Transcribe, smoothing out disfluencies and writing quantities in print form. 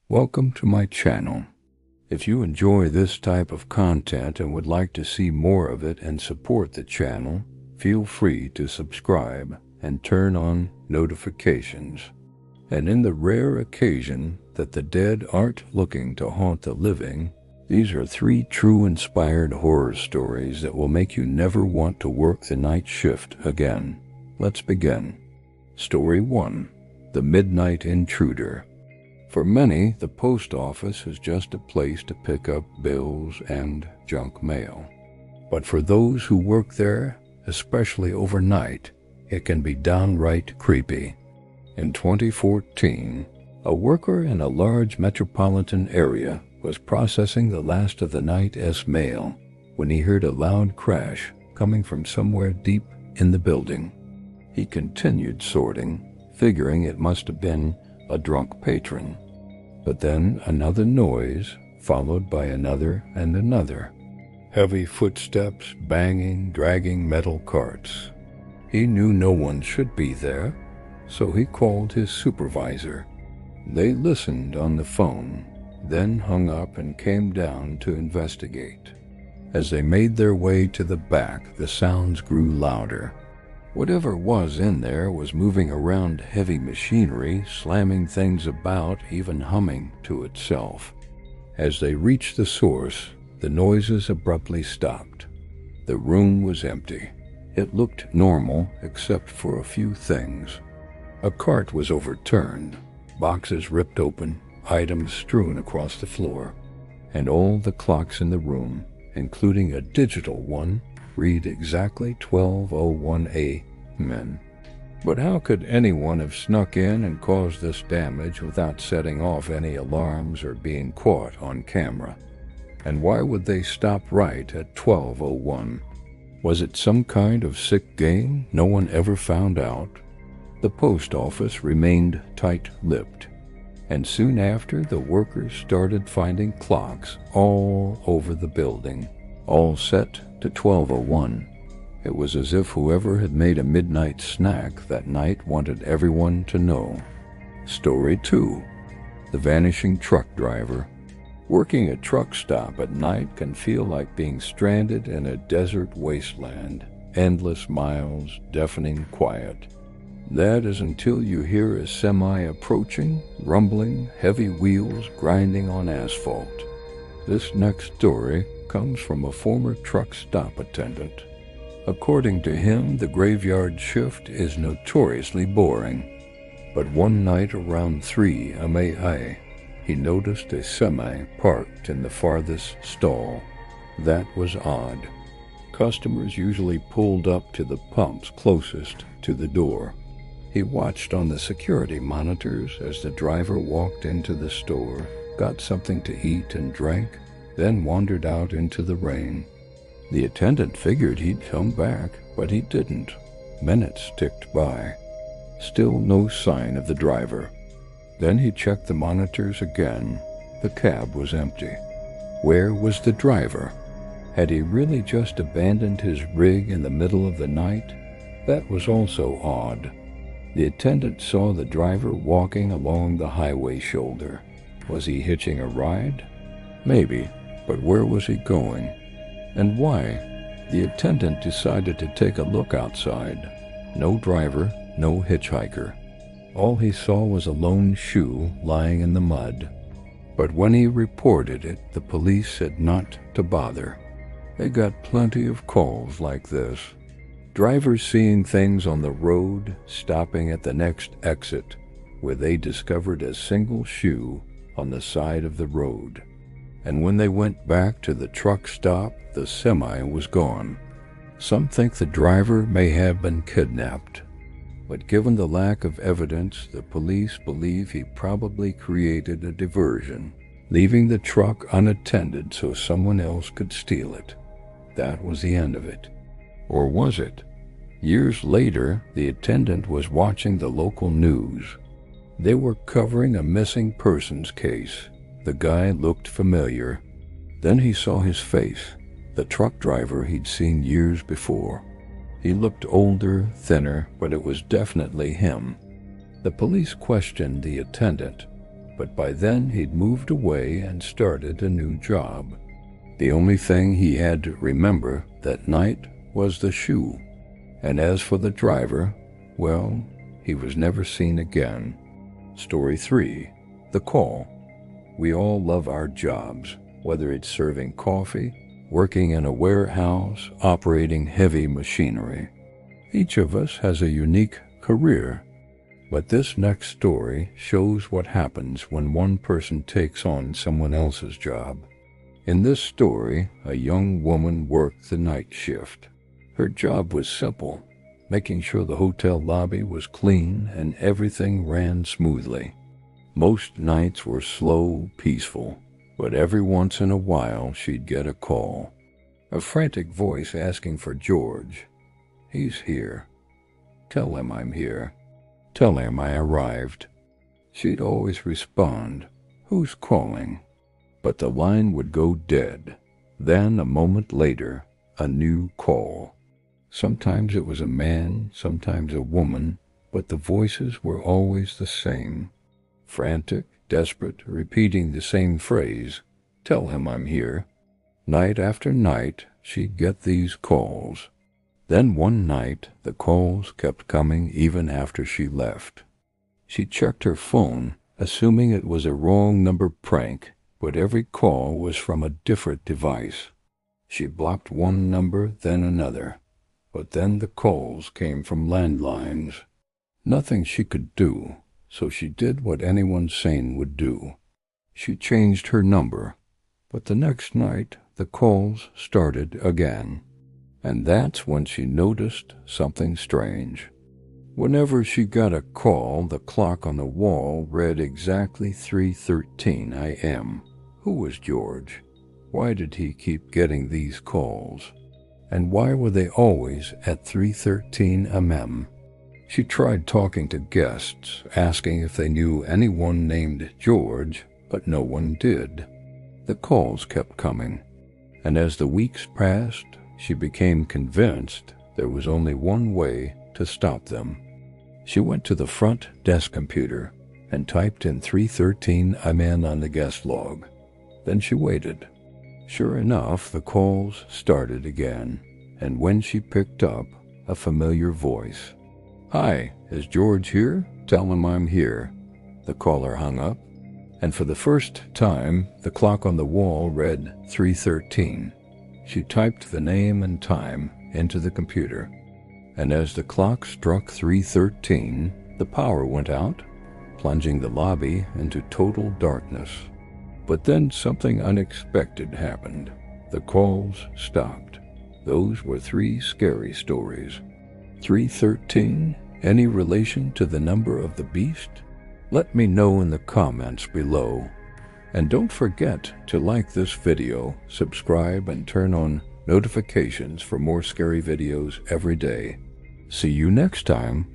Welcome to my channel. If you enjoy this type of content and would like to see more of it and support the channel, feel free to subscribe and turn on notifications. And in the rare occasion that the dead aren't looking to haunt the living, these are 3 true inspired horror stories that will make you never want to work the night shift again. Let's begin. Story 1. The Midnight Intruder. For many, the post office is just a place to pick up bills and junk mail. But for those who work there, especially overnight, it can be downright creepy. In 2014, a worker in a large metropolitan area was processing the last of the night's mail when he heard a loud crash coming from somewhere deep in the building. He continued sorting, figuring it must have been a drunk patron. But then another noise, followed by another and another. Heavy footsteps, banging, dragging metal carts. He knew no one should be there, so he called his supervisor. They listened on the phone, then hung up and came down to investigate. As they made their way to the back, the sounds grew louder. Whatever was in there was moving around heavy machinery, slamming things about, even humming to itself. As they reached the source, the noises abruptly stopped. The room was empty. It looked normal except for a few things. A cart was overturned, boxes ripped open, items strewn across the floor, and all the clocks in the room, including a digital one, read exactly 12:01 a.m. But how could anyone have snuck in and caused this damage without setting off any alarms or being caught on camera? And why would they stop right at 12:01? Was it some kind of sick game no one ever found out? The post office remained tight-lipped, and soon after the workers started finding clocks all over the building, all set to 12:01. It was as if whoever had made a midnight snack that night wanted everyone to know. Story 2. The Vanishing Truck Driver. Working a truck stop at night can feel like being stranded in a desert wasteland. Endless miles, deafening quiet. That is until you hear a semi approaching, rumbling, heavy wheels grinding on asphalt. This next story comes from a former truck stop attendant. According to him, the graveyard shift is notoriously boring. But one night around 3 a.m, he noticed a semi parked in the farthest stall. That was odd. Customers usually pulled up to the pumps closest to the door. He watched on the security monitors as the driver walked into the store, got something to eat and drank, then wandered out into the rain. The attendant figured he'd come back, but he didn't. Minutes ticked by. Still no sign of the driver. Then he checked the monitors again. The cab was empty. Where was the driver? Had he really just abandoned his rig in the middle of the night? That was also odd. The attendant saw the driver walking along the highway shoulder. Was he hitching a ride? Maybe, but where was he going? And why? The attendant decided to take a look outside. No driver, no hitchhiker. All he saw was a lone shoe lying in the mud. But when he reported it, the police said not to bother. They got plenty of calls like this. Drivers seeing things on the road, stopping at the next exit, where they discovered a single shoe on the side of the road. And when they went back to the truck stop, the semi was gone. Some think the driver may have been kidnapped. But given the lack of evidence, the police believe he probably created a diversion, leaving the truck unattended so someone else could steal it. That was the end of it. Or was it? Years later, the attendant was watching the local news. They were covering a missing persons case. The guy looked familiar. Then he saw his face, the truck driver he'd seen years before. He looked older, thinner, but it was definitely him. The police questioned the attendant. but by then he'd moved away and started a new job. The only thing he had to remember that night was the shoe, and as for the driver, well, he was never seen again. Story 3. The Call. We all love our jobs, whether it's serving coffee, working in a warehouse, operating heavy machinery. Each of us has a unique career, but this next story shows what happens when one person takes on someone else's job. In this story, a young woman worked the night shift. Her job was simple, making sure the hotel lobby was clean and everything ran smoothly. Most nights were slow, peaceful, but every once in a while she'd get a call. A frantic voice asking for George. "He's here. Tell him I'm here. Tell him I arrived." She'd always respond, "Who's calling?" But the line would go dead. Then, a moment later, a new call. Sometimes it was a man, sometimes a woman, but the voices were always the same. Frantic, desperate, repeating the same phrase, "Tell him I'm here." Night after night, she'd get these calls. Then one night, the calls kept coming even after she left. She checked her phone, assuming it was a wrong number prank, but every call was from a different device. She blocked one number, then another, but then the calls came from landlines. Nothing she could do, so she did what anyone sane would do. She changed her number, but the next night the calls started again. And that's when she noticed something strange. Whenever she got a call, the clock on the wall read exactly 3:13 a.m. Who was George? Why did he keep getting these calls? And why were they always at 3:13 a.m.? She tried talking to guests, asking if they knew anyone named George, but no one did. The calls kept coming, and as the weeks passed, she became convinced there was only one way to stop them. She went to the front desk computer and typed in 3:13 a.m. on the guest log. Then she waited. Sure enough, the calls started again, and when she picked up, a familiar voice. "Hi, is George here? Tell him I'm here." The caller hung up, and for the first time, the clock on the wall read 3:13. She typed the name and time into the computer, and as the clock struck 3:13, the power went out, plunging the lobby into total darkness. But then something unexpected happened. The calls stopped. Those were 3 scary stories. 3:13? Any relation to the number of the beast? Let me know in the comments below. And don't forget to like this video, subscribe, and turn on notifications for more scary videos every day. See you next time.